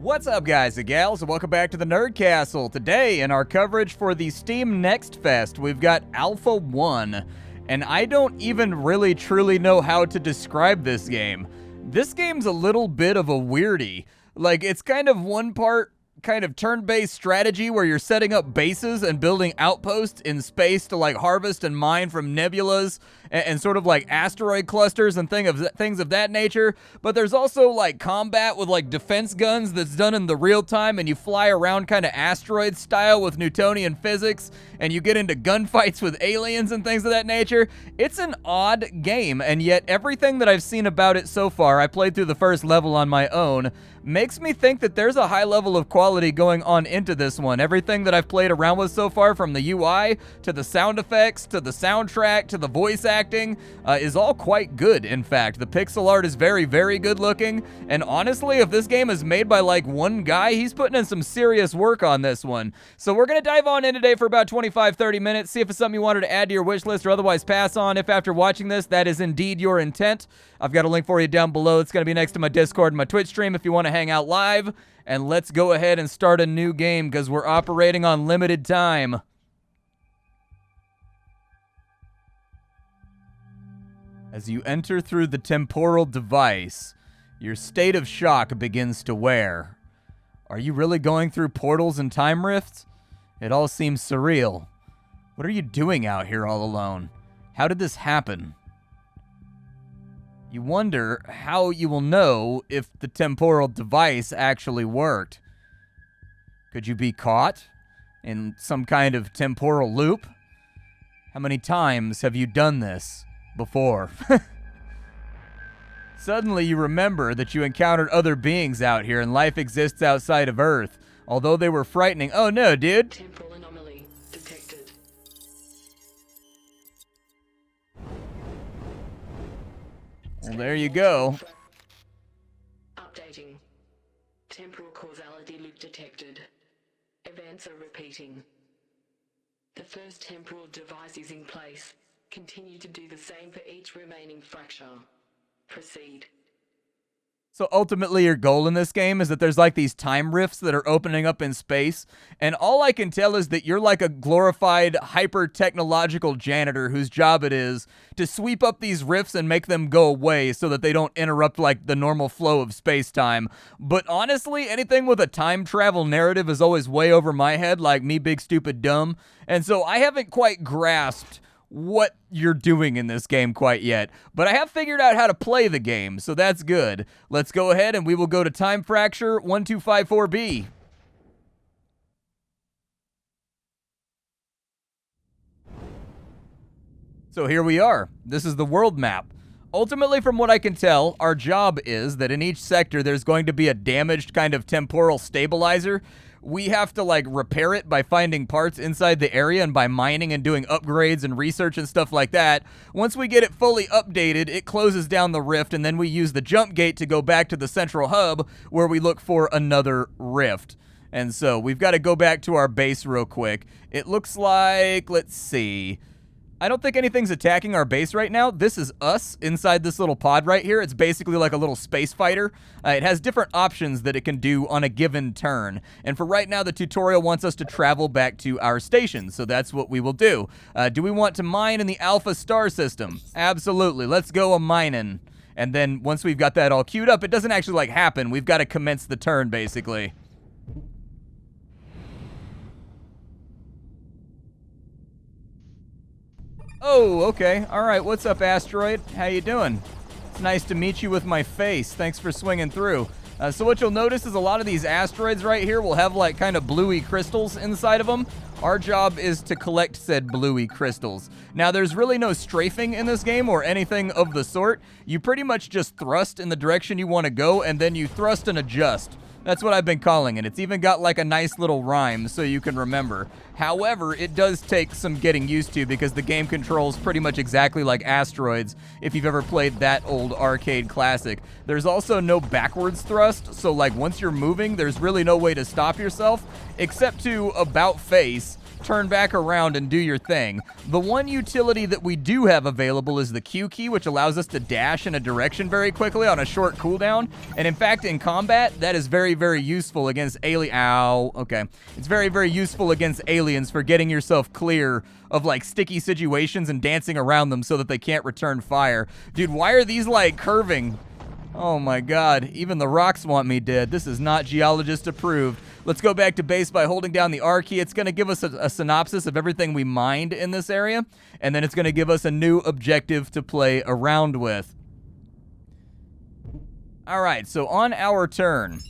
What's up, guys and gals, and welcome back to the Nerd Castle. Today, in our coverage for the Steam Next Fest, we've got Alpha 1, and I don't even really truly know how to describe this game. This game's a little bit of a weirdie. Like, it's kind of one part kind of turn-based strategy where you're setting up bases and building outposts in space to like harvest and mine from nebulas and sort of like asteroid clusters and things of that nature. But there's also like combat with like defense guns that's done in the real time, and you fly around kind of asteroid style with Newtonian physics, and you get into gunfights with aliens and things of that nature. It's an odd game, and yet everything that I've seen about it so far, I played through the first level on my own, makes me think that there's a high level of quality going on into this one. Everything that I've played around with so far, from the UI to the sound effects to the soundtrack to the voice acting, is all quite good. In fact, the pixel art is very, very good looking, and honestly, if this game is made by like one guy, he's putting in some serious work on this one. So we're gonna dive on in today for about 25-30 minutes, see if it's something you wanted to add to your wish list or otherwise pass on if after watching this that is indeed your intent. I've got a link for you down below. It's gonna be next to my Discord and my Twitch stream if you want to hang out live. And let's go ahead and start a new game because we're operating on limited time. As you enter through the temporal device, your state of shock begins to wear. Are you really going through portals and time rifts? It all seems surreal. What are you doing out here all alone? How did this happen? You wonder how you will know if the temporal device actually worked. Could you be caught in some kind of temporal loop? How many times have you done this before? Suddenly you remember that you encountered other beings out here and life exists outside of Earth. Although they were frightening. Oh no, dude. Temporal anomaly detected. Well, there you go. Updating. Temporal causality loop detected. Events are repeating. The first temporal device is in place. Continue to do the same for each remaining fracture. Proceed. So ultimately your goal in this game is that there's like these time rifts that are opening up in space, and all I can tell is that you're like a glorified hyper-technological janitor whose job it is to sweep up these rifts and make them go away so that they don't interrupt like the normal flow of space-time. But honestly, anything with a time travel narrative is always way over my head, like me big stupid dumb, and so I haven't quite grasped what you're doing in this game quite yet, but I have figured out how to play the game, so that's good. Let's go ahead and we will go to Time Fracture 1254B. So here we are. This is the world map. Ultimately, from what I can tell, our job is that in each sector there's going to be a damaged kind of temporal stabilizer. We have to like repair it by finding parts inside the area and by mining and doing upgrades and research and stuff like that. Once we get it fully updated, it closes down the rift, and then we use the jump gate to go back to the central hub where we look for another rift. And so we've got to go back to our base real quick. It looks like, let's see, I don't think anything's attacking our base right now. This is us inside this little pod right here. It's basically like a little space fighter. It has different options that it can do on a given turn. And for right now, the tutorial wants us to travel back to our station. So that's what we will do. Do we want to mine in the Alpha star system? Absolutely. Let's go a mining. And then once we've got that all queued up, it doesn't actually like happen. We've got to commence the turn basically. Oh, okay. All right. What's up, asteroid? How you doing? It's nice to meet you with my face. Thanks for swinging through. So what you'll notice is a lot of these asteroids right here will have like kind of bluey crystals inside of them. Our job is to collect said bluey crystals. Now, there's really no strafing in this game or anything of the sort. You pretty much just thrust in the direction you want to go, and then you thrust and adjust. That's what I've been calling it. It's even got like a nice little rhyme so you can remember. However, it does take some getting used to because the game controls pretty much exactly like Asteroids if you've ever played that old arcade classic. There's also no backwards thrust, so like once you're moving, there's really no way to stop yourself except to about face turn back around and do your thing. The one utility that we do have available is the Q key, which allows us to dash in a direction very quickly on a short cooldown. And in fact, in combat, that is very, very useful against It's very, very useful against aliens for getting yourself clear of like sticky situations and dancing around them so that they can't return fire. Dude, why are these like curving? Oh my god, even the rocks want me dead. This is not geologist approved. Let's go back to base by holding down the R key. It's going to give us a synopsis of everything we mined in this area, and then it's going to give us a new objective to play around with. Alright, so on our turn,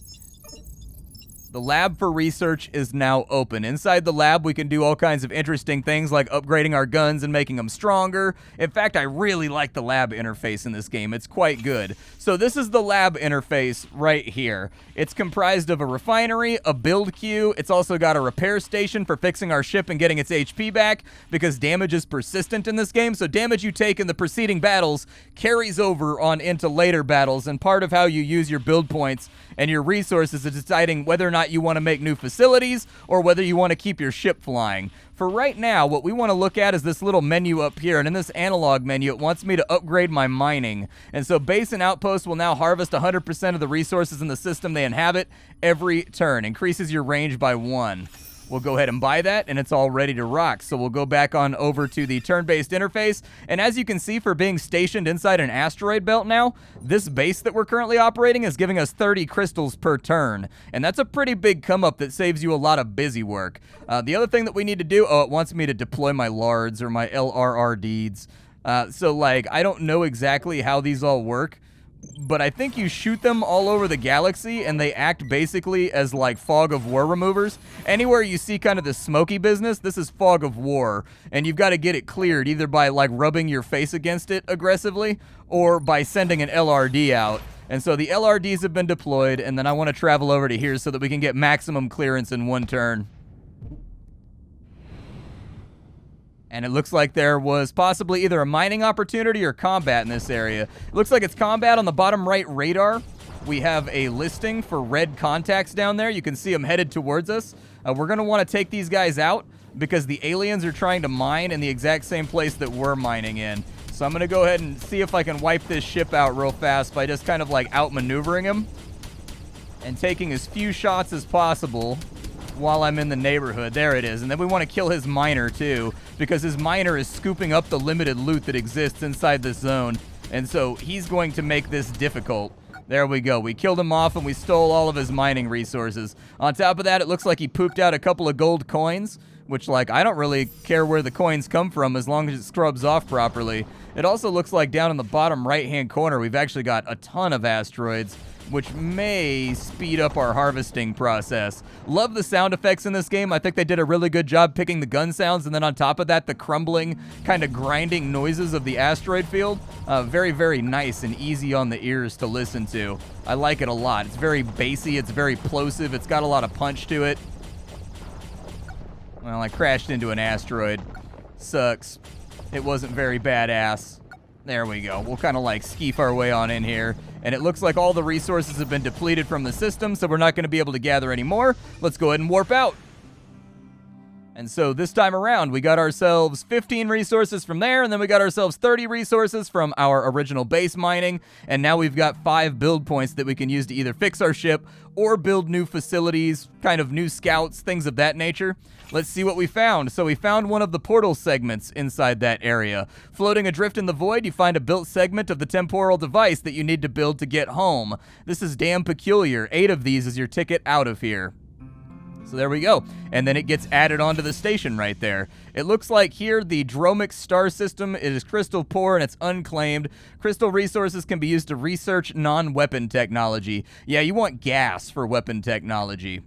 the lab for research is now open. Inside the lab, we can do all kinds of interesting things like upgrading our guns and making them stronger. In fact, I really like the lab interface in this game. It's quite good. So this is the lab interface right here. It's comprised of a refinery, a build queue. It's also got a repair station for fixing our ship and getting its HP back because damage is persistent in this game. So damage you take in the preceding battles carries over on into later battles, and part of how you use your build points and your resources is deciding whether or not you want to make new facilities or whether you want to keep your ship flying. For right now, what we want to look at is this little menu up here, and in this analog menu, it wants me to upgrade my mining. And so base and outpost will now harvest 100% of the resources in the system they inhabit every turn. Increases your range by 1. We'll go ahead and buy that, and it's all ready to rock. So we'll go back on over to the turn-based interface. And as you can see, for being stationed inside an asteroid belt now, this base that we're currently operating is giving us 30 crystals per turn. And that's a pretty big come-up that saves you a lot of busy work. The other thing that we need to do, it wants me to deploy my LARDs or my LRR deeds. So, like, I don't know exactly how these all work, but I think you shoot them all over the galaxy and they act basically as like fog of war removers. Anywhere you see kind of this smoky business, this is fog of war, and you've got to get it cleared either by like rubbing your face against it aggressively or by sending an LRD out. And so the LRDs have been deployed, and then I want to travel over to here so that we can get maximum clearance in one turn. And it looks like there was possibly either a mining opportunity or combat in this area. It looks like it's combat on the bottom right radar. We have a listing for red contacts down there. You can see them headed towards us. We're going to want to take these guys out because the aliens are trying to mine in the exact same place that we're mining in. So I'm going to go ahead and see if I can wipe this ship out real fast by just kind of like outmaneuvering him and taking as few shots as possible while I'm in the neighborhood. There it is. And then we want to kill his miner too, because his miner is scooping up the limited loot that exists inside this zone. And so he's going to make this difficult. There we go. We killed him off and we stole all of his mining resources. On top of that, it looks like he pooped out a couple of gold coins, which, like, I don't really care where the coins come from as long as it scrubs off properly. It also looks like down in the bottom right-hand corner, we've actually got a ton of asteroids, which may speed up our harvesting process. Love the sound effects in this game. I think they did a really good job picking the gun sounds, and then on top of that, the crumbling, kind of grinding noises of the asteroid field. Very, very nice and easy on the ears to listen to. I like it a lot. It's very bassy. It's very plosive. It's got a lot of punch to it. Well, I crashed into an asteroid. Sucks. It wasn't very badass. There we go. We'll kind of like skeef our way on in here. And it looks like all the resources have been depleted from the system, so we're not going to be able to gather any more. Let's go ahead and warp out. And so this time around, we got ourselves 15 resources from there, and then we got ourselves 30 resources from our original base mining, and now we've got 5 build points that we can use to either fix our ship or build new facilities, kind of new scouts, things of that nature. Let's see what we found. So we found one of the portal segments inside that area. Floating adrift in the void, you find a built segment of the temporal device that you need to build to get home. This is damn peculiar. 8 of these is your ticket out of here. So there we go. And then it gets added onto the station right there. It looks like here the Dromic star system is crystal poor and it's unclaimed. Crystal resources can be used to research non-weapon technology. Yeah, you want gas for weapon technology.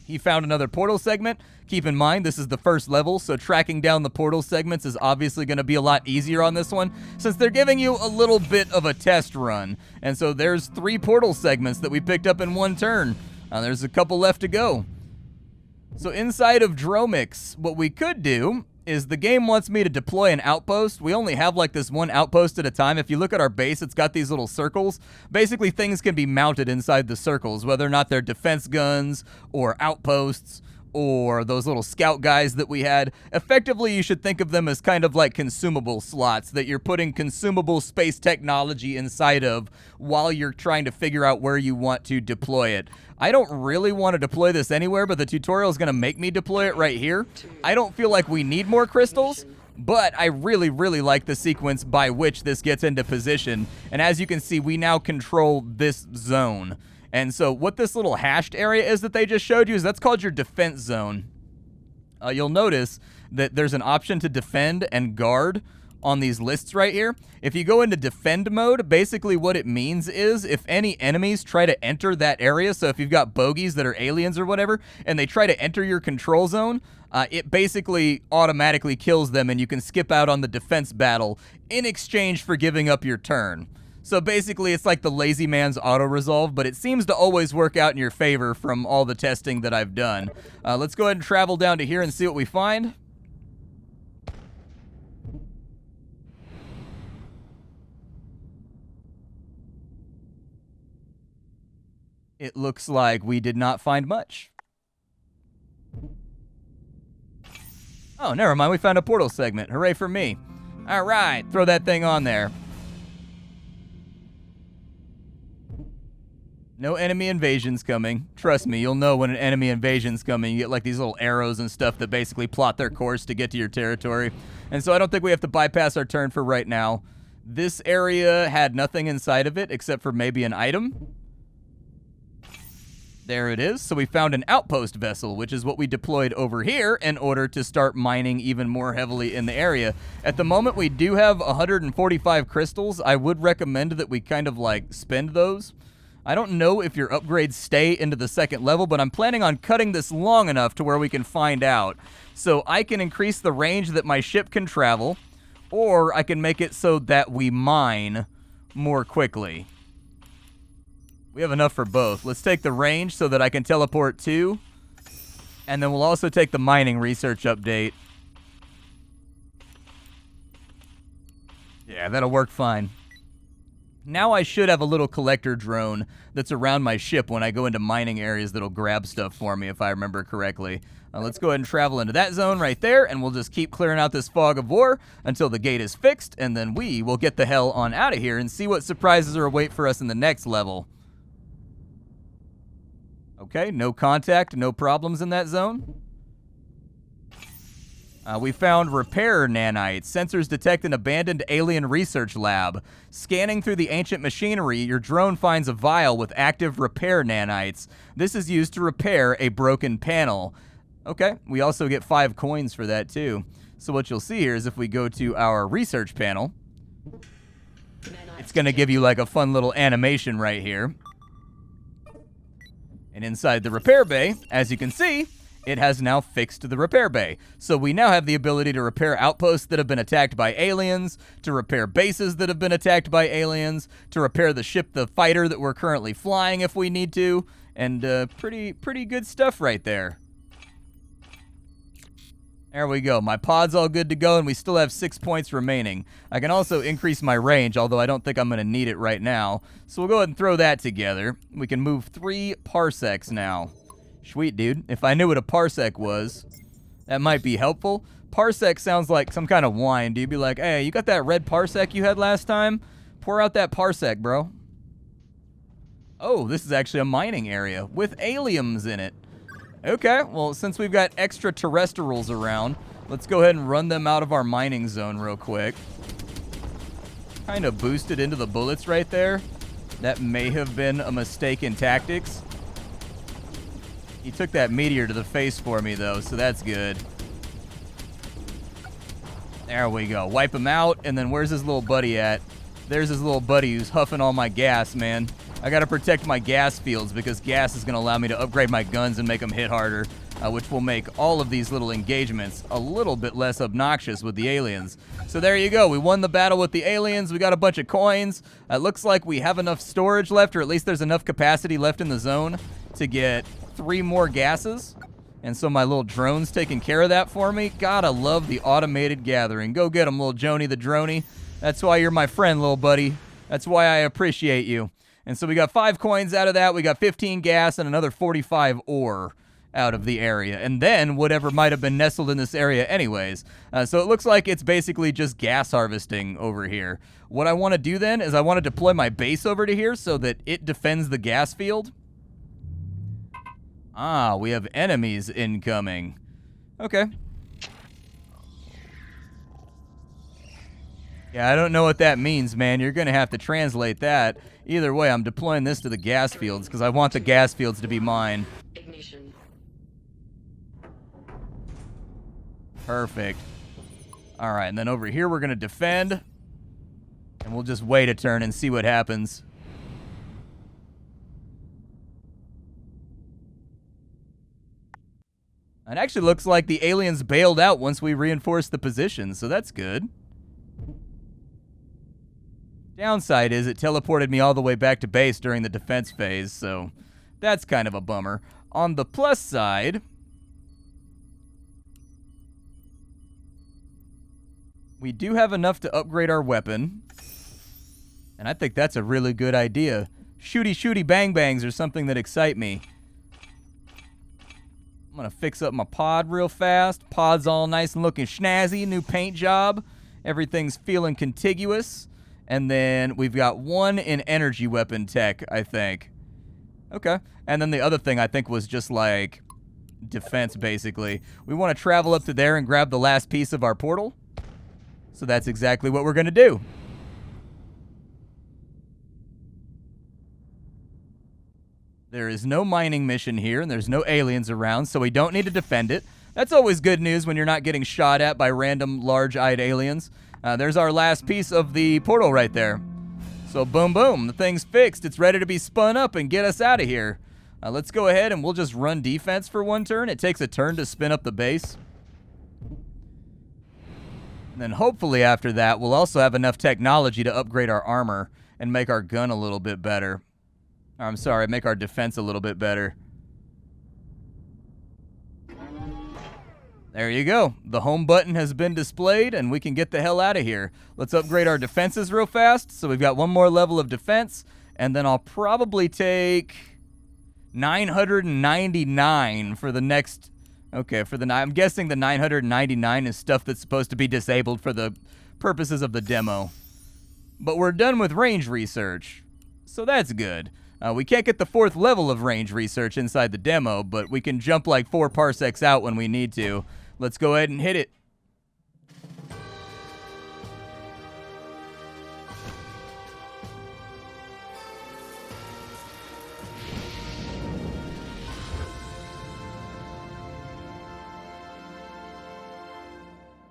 He found another portal segment. Keep in mind, this is the first level, so tracking down the portal segments is obviously going to be a lot easier on this one, since they're giving you a little bit of a test run. And so there's 3 portal segments that we picked up in one turn. There's a couple left to go. So inside of Dromics, what we could do is the game wants me to deploy an outpost. We only have like this one outpost at a time. If you look at our base, it's got these little circles. Basically, things can be mounted inside the circles, whether or not they're defense guns or outposts or those little scout guys that we had. Effectively, you should think of them as kind of like consumable slots that you're putting consumable space technology inside of while you're trying to figure out where you want to deploy it. I don't really want to deploy this anywhere, but the tutorial is going to make me deploy it right here. I don't feel like we need more crystals, but I really, really like the sequence by which this gets into position. And as you can see, we now control this zone. And so what this little hashed area is that they just showed you is that's called your defense zone. You'll notice that there's an option to defend and guard on these lists right here. If you go into defend mode, basically what it means is if any enemies try to enter that area, so if you've got bogeys that are aliens or whatever, and they try to enter your control zone, it basically automatically kills them and you can skip out on the defense battle in exchange for giving up your turn. So basically, it's like the lazy man's auto-resolve, but it seems to always work out in your favor from all the testing that I've done. Let's go ahead and travel down to here and see what we find. It looks like we did not find much. Oh, never mind. We found a portal segment. Hooray for me. All right, throw that thing on there. No enemy invasions coming. Trust me, you'll know when an enemy invasion's coming. You get like these little arrows and stuff that basically plot their course to get to your territory. And so I don't think we have to bypass our turn for right now. This area had nothing inside of it except for maybe an item. There it is. So we found an outpost vessel, which is what we deployed over here in order to start mining even more heavily in the area. At the moment, we do have 145 crystals. I would recommend that we kind of like spend those. I don't know if your upgrades stay into the second level, but I'm planning on cutting this long enough to where we can find out. So I can increase the range that my ship can travel, or I can make it so that we mine more quickly. We have enough for both. Let's take the range so that I can teleport to, and then we'll also take the mining research update. Yeah, that'll work fine. Now I should have a little collector drone that's around my ship when I go into mining areas that'll grab stuff for me, if I remember correctly. Let's go ahead and travel into that zone right there, and we'll just keep clearing out this fog of war until the gate is fixed, and then we will get the hell on out of here and see what surprises are await for us in the next level. Okay, no contact, no problems in that zone. We found repair nanites. Sensors detect an abandoned alien research lab. Scanning through the ancient machinery, your drone finds a vial with active repair nanites. This is used to repair a broken panel. Okay, we also get 5 coins for that too. So what you'll see here is if we go to our research panel, it's going to give you like a fun little animation right here. And inside the repair bay, as you can see, it has now fixed the repair bay. So we now have the ability to repair outposts that have been attacked by aliens, to repair bases that have been attacked by aliens, to repair the ship, the fighter that we're currently flying if we need to, and pretty good stuff right there. There we go. My pod's all good to go, and we still have 6 points remaining. I can also increase my range, although I don't think I'm going to need it right now. So we'll go ahead and throw that together. We can move 3 parsecs now. Sweet, dude. If I knew what a parsec was, that might be helpful. Parsec sounds like some kind of wine. Do you be like, hey, you got that red parsec you had last time? Pour out that parsec, bro. Oh, this is actually a mining area with aliens in it. Okay, well, since we've got extraterrestrials around, let's go ahead and run them out of our mining zone real quick. Kind of boosted into the bullets right there. That may have been a mistake in tactics. He took that meteor to the face for me, though, so that's good. There we go. Wipe him out, and then where's his little buddy at? There's his little buddy who's huffing all my gas, man. I gotta protect my gas fields because gas is gonna allow me to upgrade my guns and make them hit harder, which will make all of these little engagements a little bit less obnoxious with the aliens. So there you go. We won the battle with the aliens. We got a bunch of coins. It looks like we have enough storage left, or at least there's enough capacity left in the zone to get 3 more gases. And so my little drone's taking care of that for me. Gotta love the automated gathering. Go get him, little Joni the Droney. That's why you're my friend, little buddy. That's why I appreciate you. And so we got 5 coins out of that. We got 15 gas and another 45 ore. out of the area, and then whatever might have been nestled in this area anyways. So it looks like it's basically just gas harvesting over here. What I want to do then is I want to deploy my base over to here so that it defends the gas field. Ah, we have enemies incoming. Okay. Yeah, I don't know what that means, man. You're going to have to translate that. Either way, I'm deploying this to the gas fields because I want the gas fields to be mine. Ignition. Perfect. All right, and then over here we're going to defend. And we'll just wait a turn and see what happens. It actually looks like the aliens bailed out once we reinforced the position, so that's good. Downside is it teleported me all the way back to base during the defense phase, so that's kind of a bummer. On the plus side, we do have enough to upgrade our weapon, and I think that's a really good idea. Shooty bang bangs are something that excite me. I'm gonna fix up my pod real fast. Pod's all nice and looking snazzy, new paint job. Everything's feeling contiguous. And then we've got one in energy weapon tech, I think. Okay. And then the other thing I think was just like defense, basically. We want to travel up to there and grab the last piece of our portal. So that's exactly what we're going to do. There is no mining mission here, and there's no aliens around, so we don't need to defend it. That's always good news when you're not getting shot at by random large-eyed aliens. There's our last piece of the portal right there. So boom, boom, the thing's fixed. It's ready to be spun up and get us out of here. Let's go ahead and we'll just run defense for one turn. It takes a turn to spin up the base. And then hopefully after that, we'll also have enough technology to upgrade our armor and make our gun a little bit better. I'm sorry, make our defense a little bit better. There you go. The home button has been displayed, and we can get the hell out of here. Let's upgrade our defenses real fast. So we've got one more level of defense, and then I'll probably take 999 for the next... Okay, I'm guessing the 999 is stuff that's supposed to be disabled for the purposes of the demo. But we're done with range research, so that's good. We can't get the 4th level of range research inside the demo, but we can jump like 4 parsecs out when we need to. Let's go ahead and hit it.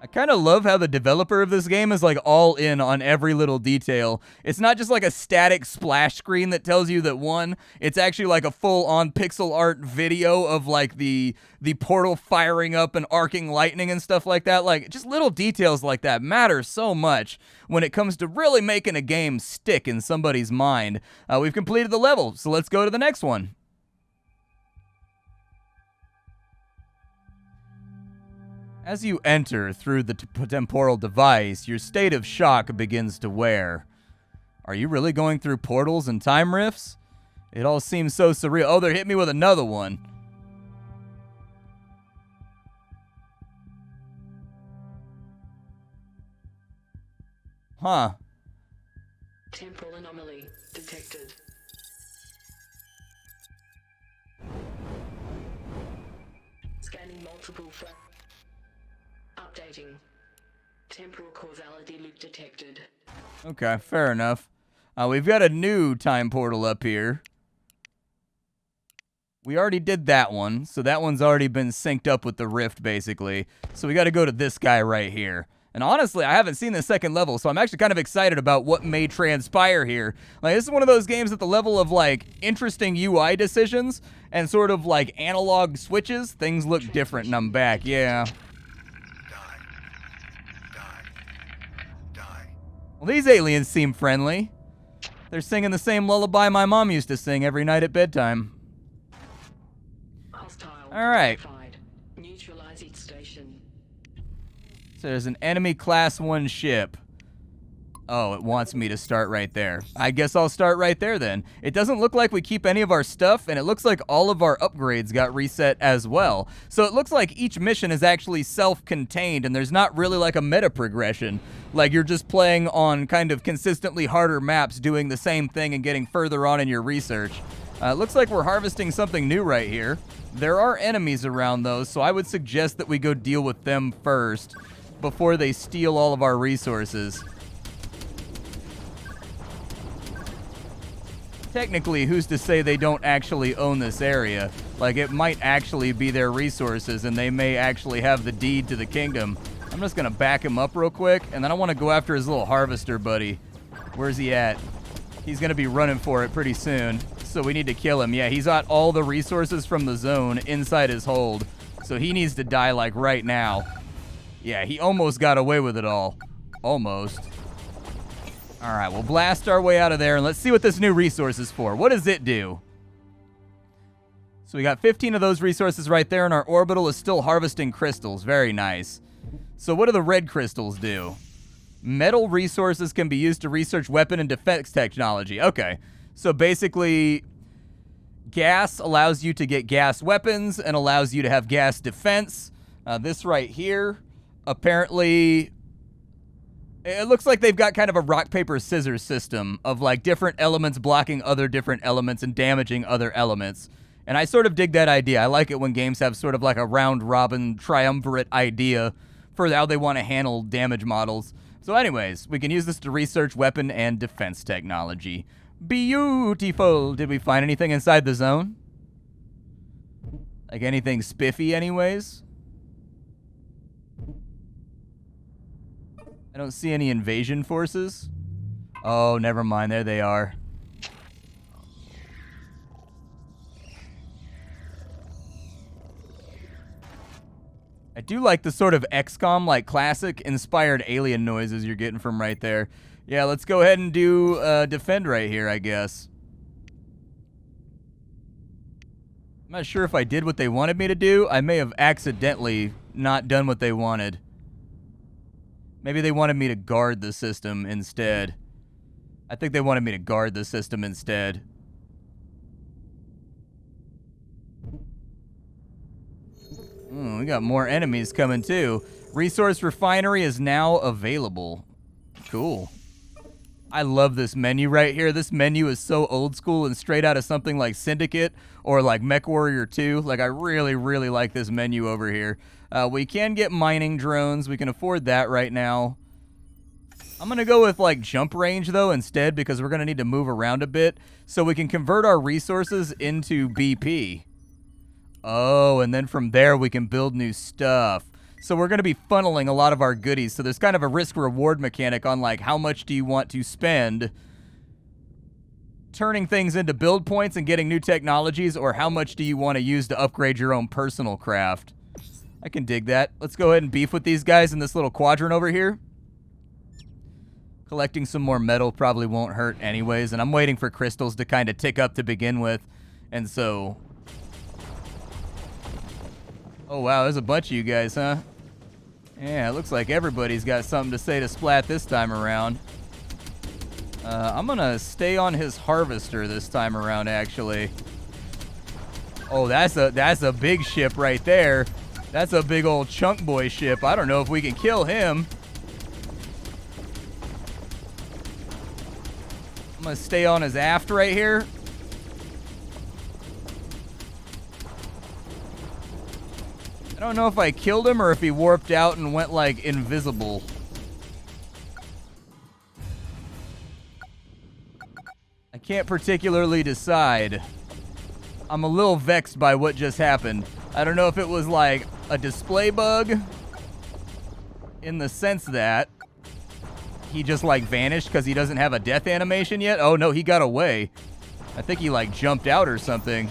I kind of love how the developer of this game is like all in on every little detail. It's not just like a static splash screen that tells you that one, it's actually like a full-on pixel art video of like the portal firing up and arcing lightning and stuff like that. Like just little details like that matter so much when it comes to really making a game stick in somebody's mind. We've completed the level, so let's go to the next one. As you enter through the temporal device, your state of shock begins to wear. Are you really going through portals and time rifts? It all seems so surreal. Oh, they're hitting me with another one. Huh. Temporal anomaly detected. Scanning multiple updating. Temporal causality loop detected. Okay, fair enough. We've got a new time portal up here. We already did that one, so that one's already been synced up with the rift, basically. So we got to go to this guy right here. And honestly, I haven't seen the 2nd level, so I'm actually kind of excited about what may transpire here. Like, this is one of those games at the level of, like, interesting UI decisions and sort of, like, analog switches. Things look different, and I'm back, yeah. Well, these aliens seem friendly. They're singing the same lullaby my mom used to sing every night at bedtime. All right. Neutralize its station. So there's an enemy class 1 ship. Oh, it wants me to start right there. I guess I'll start right there then. It doesn't look like we keep any of our stuff, and it looks like all of our upgrades got reset as well. So it looks like each mission is actually self-contained, and there's not really like a meta progression. Like you're just playing on kind of consistently harder maps, doing the same thing and getting further on in your research. It looks like we're harvesting something new right here. There are enemies around though, so I would suggest that we go deal with them first before they steal all of our resources. Technically, who's to say they don't actually own this area? Like, it might actually be their resources, and they may actually have the deed to the kingdom. I'm just gonna back him up real quick, and then I want to go after his little harvester buddy. Where's he at? He's gonna be running for it pretty soon, so we need to kill him. Yeah, he's got all the resources from the zone inside his hold, so he needs to die, like, right now. Yeah, he almost got away with it all. Almost. All right, we'll blast our way out of there, and let's see what this new resource is for. What does it do? So we got 15 of those resources right there, and our orbital is still harvesting crystals. Very nice. So what do the red crystals do? Metal resources can be used to research weapon and defense technology. Okay, so basically, gas allows you to get gas weapons and allows you to have gas defense. This right here, apparently... It looks like they've got kind of a rock, paper, scissors system of like different elements blocking other different elements and damaging other elements. And I sort of dig that idea. I like it when games have sort of like a round-robin triumvirate idea for how they want to handle damage models. So anyways, we can use this to research weapon and defense technology. Beautiful! Did we find anything inside the zone? Like anything spiffy anyways? I don't see any invasion forces. Oh, never mind. There they are. I do like the sort of XCOM, like classic inspired alien noises you're getting from right there. Yeah, let's go ahead and do defend right here, I guess. I'm not sure if I did what they wanted me to do. I may have accidentally not done what they wanted. Maybe they wanted me to guard the system instead. I think they wanted me to guard the system instead. We got more enemies coming too. Resource refinery is now available. Cool. I love this menu right here. This menu is so old school and straight out of something like Syndicate or like MechWarrior 2. Like, I really, really like this menu over here. We can get mining drones. We can afford that right now. I'm going to go with, like, jump range, though, instead, because we're going to need to move around a bit so we can convert our resources into BP. Oh, and then from there we can build new stuff. So we're going to be funneling a lot of our goodies. So there's kind of a risk-reward mechanic on, like, how much do you want to spend turning things into build points and getting new technologies, or how much do you want to use to upgrade your own personal craft? I can dig that. Let's go ahead and beef with these guys in this little quadrant over here. Collecting some more metal probably won't hurt anyways, and I'm waiting for crystals to kind of tick up to begin with. And so... Oh, wow, there's a bunch of you guys, huh? Yeah, it looks like everybody's got something to say to Splat this time around. I'm gonna stay on his harvester this time around, actually. Oh, that's a big ship right there. That's a big old chunk boy ship. I don't know if we can kill him. I'm gonna stay on his aft right here. I don't know if I killed him or if he warped out and went, like, invisible. I can't particularly decide. I'm a little vexed by what just happened. I don't know if it was, like, a display bug in the sense that he just, like, vanished because he doesn't have a death animation yet. Oh, no, he got away. I think he, like, jumped out or something.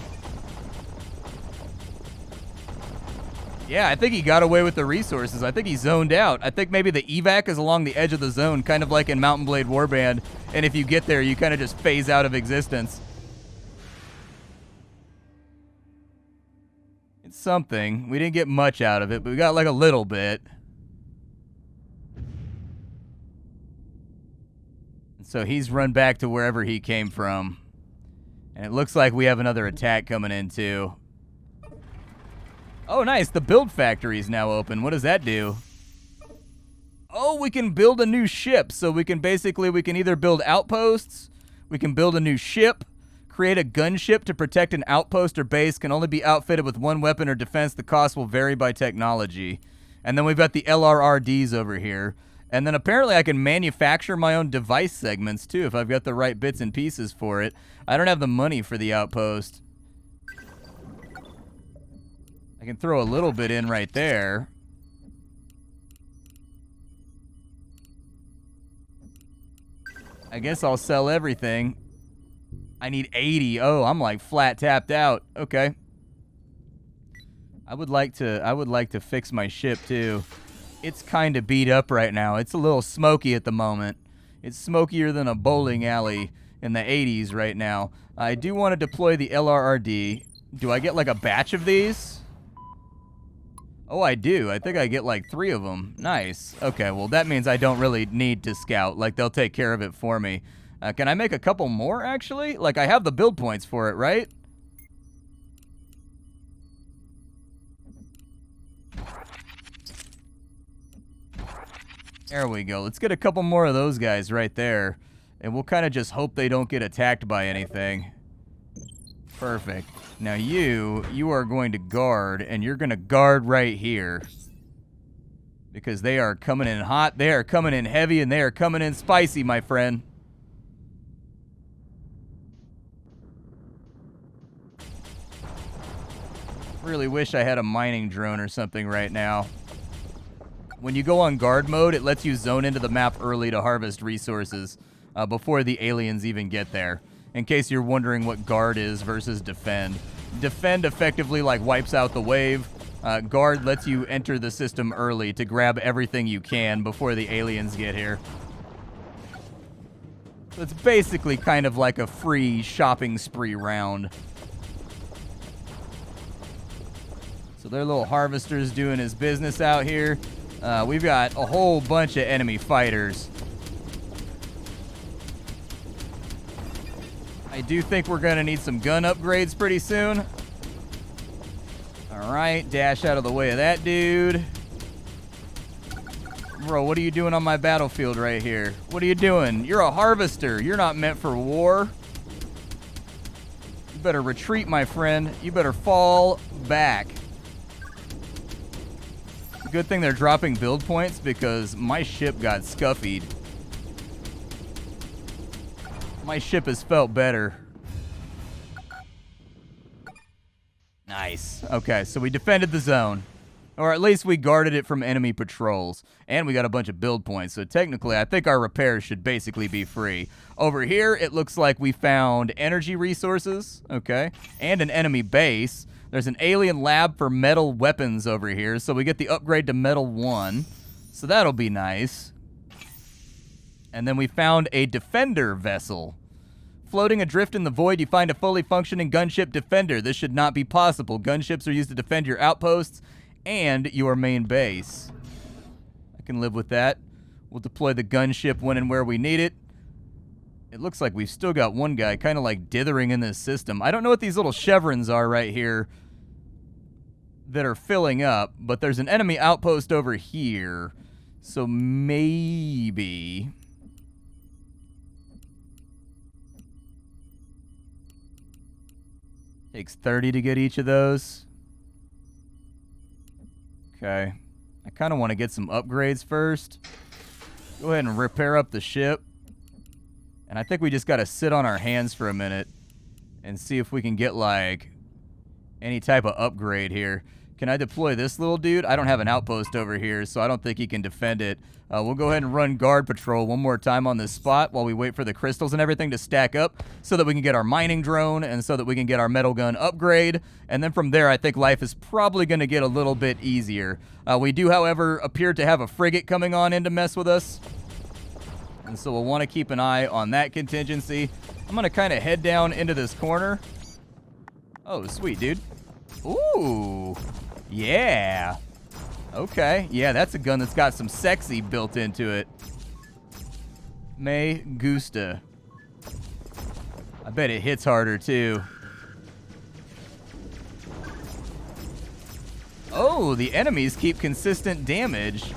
Yeah, I think he got away with the resources. I think he zoned out. I think maybe the evac is along the edge of the zone, kind of like in Mountain Blade Warband. And if you get there, you kind of just phase out of existence. It's something. We didn't get much out of it, but we got like a little bit. So he's run back to wherever he came from. And it looks like we have another attack coming in, too. Oh, nice. The build factory is now open. What does that do? Oh, we can build a new ship. So we can either build outposts, we can build a new ship, create a gunship to protect an outpost or base, can only be outfitted with one weapon or defense. The cost will vary by technology. And then we've got the LRRDs over here. And then apparently I can manufacture my own device segments, too, if I've got the right bits and pieces for it. I don't have the money for the outpost. I can throw a little bit in right there. I guess I'll sell everything. I need 80. Oh, I'm like flat tapped out. Okay. I would like to fix my ship too. It's kind of beat up right now. It's a little smoky at the moment. It's smokier than a bowling alley in the 80s right now. I do want to deploy the LRRD. Do I get like a batch of these? Oh, I do. I think I get like 3 of them. Nice. Okay, well, that means I don't really need to scout. Like, they'll take care of it for me. Can I make a couple more, actually? Like, I have the build points for it, right? There we go. Let's get a couple more of those guys right there. And we'll kind of just hope they don't get attacked by anything. Perfect. Now you are going to guard, and you're going to guard right here. Because they are coming in hot, they are coming in heavy, and they are coming in spicy, my friend. Really wish I had a mining drone or something right now. When you go on guard mode, it lets you zone into the map early to harvest resources before the aliens even get there. In case you're wondering what guard is versus defend. Defend effectively like wipes out the wave. Guard lets you enter the system early to grab everything you can before the aliens get here. So it's basically kind of like a free shopping spree round. So their little harvester's doing his business out here. We've got a whole bunch of enemy fighters. I do think we're going to need some gun upgrades pretty soon. Alright, dash out of the way of that dude. Bro, what are you doing on my battlefield right here? What are you doing? You're a harvester. You're not meant for war. You better retreat, my friend. You better fall back. Good thing they're dropping build points because my ship got scuffied. My ship has felt better. Nice. Okay, so we defended the zone. Or at least we guarded it from enemy patrols. And we got a bunch of build points. So technically, I think our repairs should basically be free. Over here, it looks like we found energy resources. Okay. And an enemy base. There's an alien lab for metal weapons over here. So we get the upgrade to Metal 1. So that'll be nice. And then we found a defender vessel. Floating adrift in the void, you find a fully functioning gunship defender. This should not be possible. Gunships are used to defend your outposts and your main base. I can live with that. We'll deploy the gunship when and where we need it. It looks like we've still got one guy kind of like dithering in this system. I don't know what these little chevrons are right here that are filling up, but there's an enemy outpost over here. So maybe... Takes 30 to get each of those. Okay. I kind of want to get some upgrades first. Go ahead and repair up the ship. And I think we just got to sit on our hands for a minute and see if we can get, like, any type of upgrade here. Can I deploy this little dude? I don't have an outpost over here, so I don't think he can defend it. We'll go ahead and run guard patrol one more time on this spot while we wait for the crystals and everything to stack up so that we can get our mining drone and so that we can get our metal gun upgrade. And then from there, I think life is probably going to get a little bit easier. We do, however, appear to have a frigate coming on in to mess with us. And so we'll want to keep an eye on that contingency. I'm going to kind of head down into this corner. Oh, sweet, dude. Ooh. Yeah. Okay. Yeah, that's a gun that's got some sexy built into it. Me gusta. I bet it hits harder, too. Oh, the enemies keep consistent damage.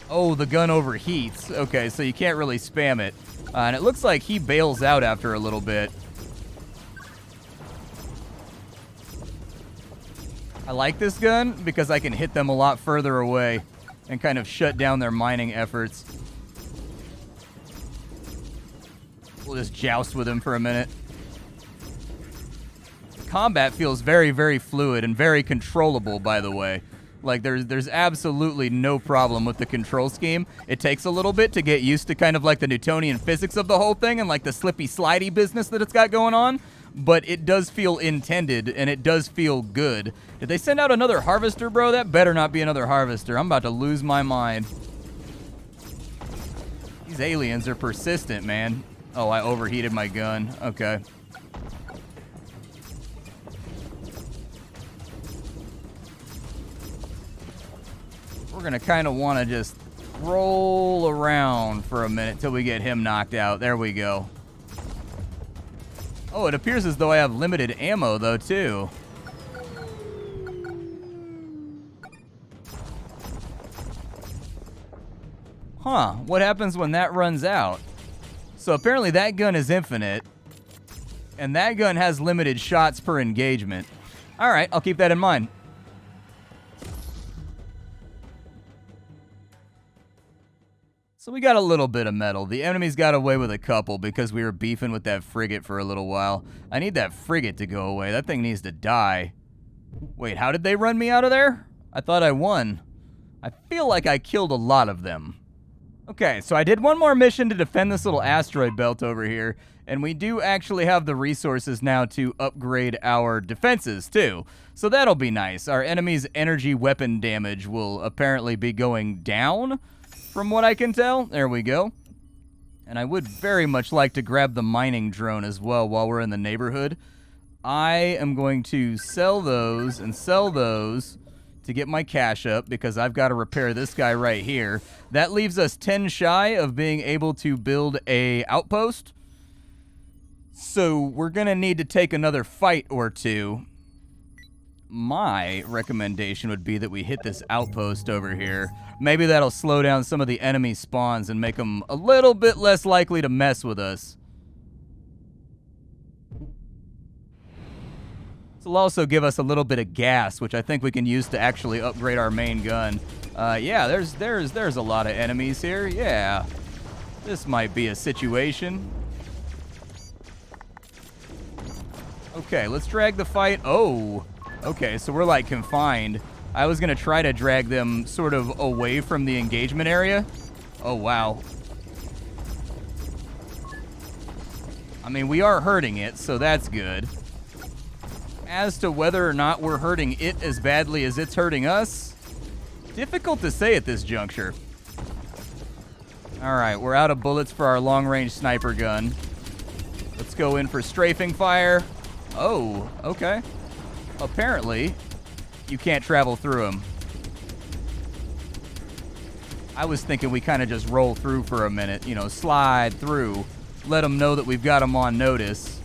Oh, the gun overheats. Okay, so you can't really spam it. And it looks like he bails out after a little bit. I like this gun because I can hit them a lot further away and kind of shut down their mining efforts. We'll just joust with him for a minute. Combat feels very, very fluid and very controllable, by the way. Like, there's absolutely no problem with the control scheme. It takes a little bit to get used to kind of like the Newtonian physics of the whole thing and like the slippy slidey business that it's got going on. But it does feel intended, and it does feel good. Did they send out another harvester, bro? That better not be another harvester. I'm about to lose my mind. These aliens are persistent, man. Oh, I overheated my gun. Okay. We're going to kind of want to just roll around for a minute till we get him knocked out. There we go. Oh, it appears as though I have limited ammo, though, too. Huh. What happens when that runs out? So apparently that gun is infinite. And that gun has limited shots per engagement. All right, I'll keep that in mind. So we got a little bit of metal. The enemies got away with a couple because we were beefing with that frigate for a little while. I need that frigate to go away. That thing needs to die. Wait, how did they run me out of there? I thought I won. I feel like I killed a lot of them. Okay, so I did one more mission to defend this little asteroid belt over here, and we do actually have the resources now to upgrade our defenses, too. So that'll be nice. Our enemy's energy weapon damage will apparently be going down, from what I can tell. There we go. And I would very much like to grab the mining drone as well while we're in the neighborhood. I am going to sell those and sell those to get my cash up because I've got to repair this guy right here. That leaves us 10 shy of being able to build a outpost. So we're going to need to take another fight or two. My recommendation would be that we hit this outpost over here. Maybe that'll slow down some of the enemy spawns and make them a little bit less likely to mess with us. This will also give us a little bit of gas, which I think we can use to actually upgrade our main gun. Yeah, there's a lot of enemies here. Yeah, this might be a situation. Okay, let's drag the fight. Oh, okay, so we're like confined. I was going to try to drag them sort of away from the engagement area. Oh, wow. I mean, we are hurting it, so that's good. As to whether or not we're hurting it as badly as it's hurting us, difficult to say at this juncture. All right, we're out of bullets for our long-range sniper gun. Let's go in for strafing fire. Oh, okay. Apparently, you can't travel through them. I was thinking we kind of just roll through for a minute, you know, slide through, let them know that we've got them on notice.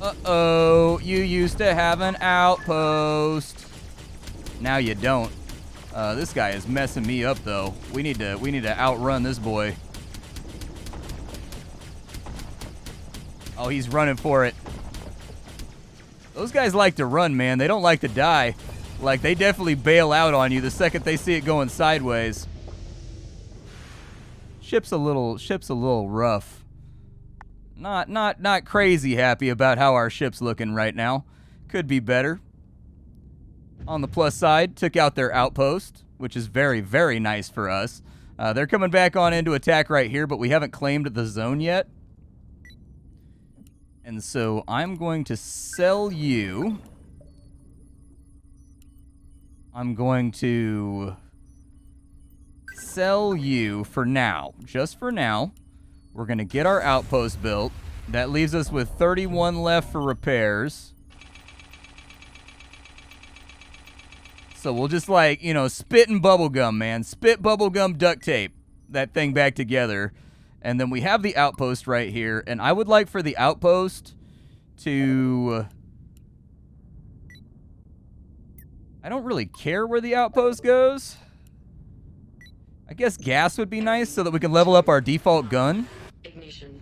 Uh-oh, you used to have an outpost. Now you don't. This guy is messing me up, though. We need to outrun this boy. Oh, he's running for it. Those guys like to run, man. They don't like to die. Like, they definitely bail out on you the second they see it going sideways. Ship's a little rough. Not crazy happy about how our ship's looking right now. Could be better. On the plus side, took out their outpost, which is very, very nice for us. They're coming back on in to attack right here, but we haven't claimed the zone yet. And so I'm going to sell you. I'm going to sell you for now. Just for now. We're going to get our outpost built. That leaves us with 31 left for repairs. So we'll just, like, you know, spit and bubblegum, man. Spit, bubblegum, duct tape that thing back together. And then we have the outpost right here. And I would like for the outpost to... I don't really care where the outpost goes. I guess gas would be nice so that we can level up our default gun. Ignition.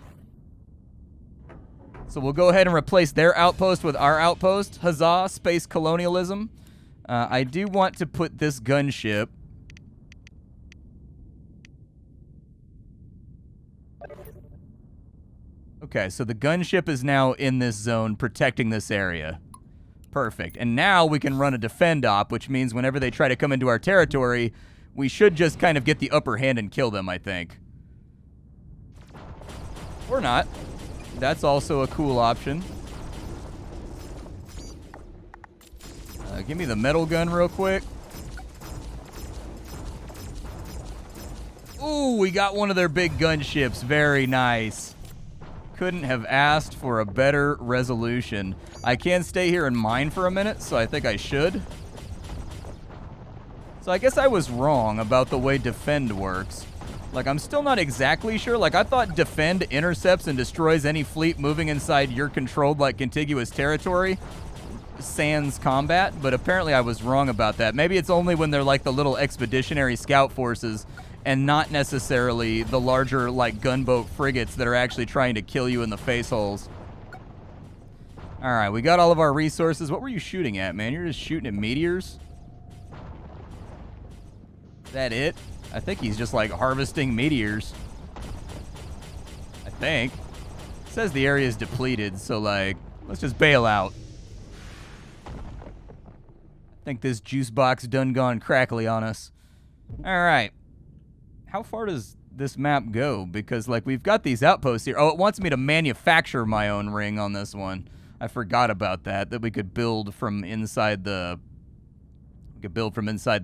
So we'll go ahead and replace their outpost with our outpost. Huzzah, space colonialism. I do want to put this gunship... Okay, so the gunship is now in this zone, protecting this area. Perfect. And now we can run a defend op, which means whenever they try to come into our territory, we should just kind of get the upper hand and kill them, I think. Or not. That's also a cool option. Give me the metal gun real quick. Ooh, we got one of their big gunships. Very nice. Couldn't have asked for a better resolution. I can stay here and mine for a minute, so I think I should. So I guess I was wrong about the way defend works. Like, I'm still not exactly sure. Like, I thought defend intercepts and destroys any fleet moving inside your controlled, like, contiguous territory, sans combat, but apparently I was wrong about that. Maybe it's only when they're, like, the little expeditionary scout forces and not necessarily the larger, like, gunboat frigates that are actually trying to kill you in the face holes. All right, we got all of our resources. What were you shooting at, man? You're just shooting at meteors? Is that it? I think he's just, like, harvesting meteors. I think. It says the area is depleted, so, like, let's just bail out. I think this juice box done gone crackly on us. All right. How far does this map go? Because, like, we've got these outposts here. Oh, it wants me to manufacture my own ring on this one. I forgot about that we could build from inside the...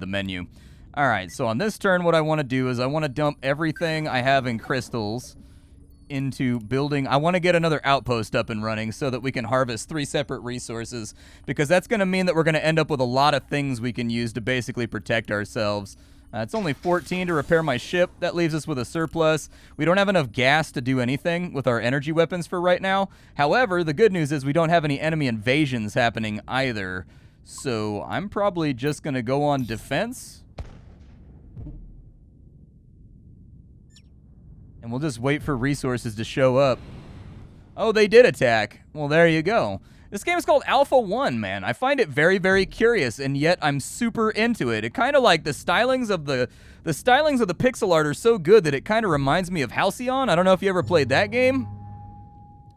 menu. All right, so on this turn, what I want to do is I want to dump everything I have in crystals into building. I want to get another outpost up and running so that we can harvest 3 separate resources, because that's going to mean that we're going to end up with a lot of things we can use to basically protect ourselves. It's only 14 to repair my ship. That leaves us with a surplus. We don't have enough gas to do anything with our energy weapons for right now. However, the good news is we don't have any enemy invasions happening either. So I'm probably just going to go on defense. And we'll just wait for resources to show up. Oh, they did attack. Well, there you go. This game is called Alpha 1, man. I find it very, very curious, and yet I'm super into it. It kind of like the stylings of the pixel art are so good that it kind of reminds me of Halcyon. I don't know if you ever played that game,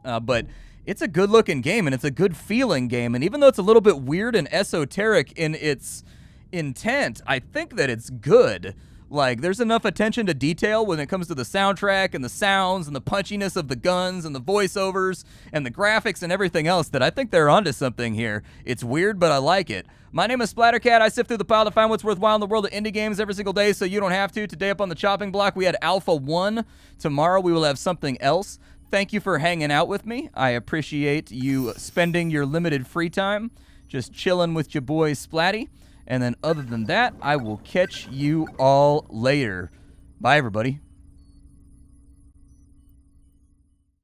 but it's a good-looking game, and it's a good-feeling game. And even though it's a little bit weird and esoteric in its intent, I think that it's good. Like, there's enough attention to detail when it comes to the soundtrack and the sounds and the punchiness of the guns and the voiceovers and the graphics and everything else that I think they're onto something here. It's weird, but I like it. My name is Splattercat. I sift through the pile to find what's worthwhile in the world of indie games every single day so you don't have to. Today up on the chopping block, we had Alpha 1. Tomorrow we will have something else. Thank you for hanging out with me. I appreciate you spending your limited free time just chilling with your boy Splatty. And then other than that, I will catch you all later. Bye, everybody.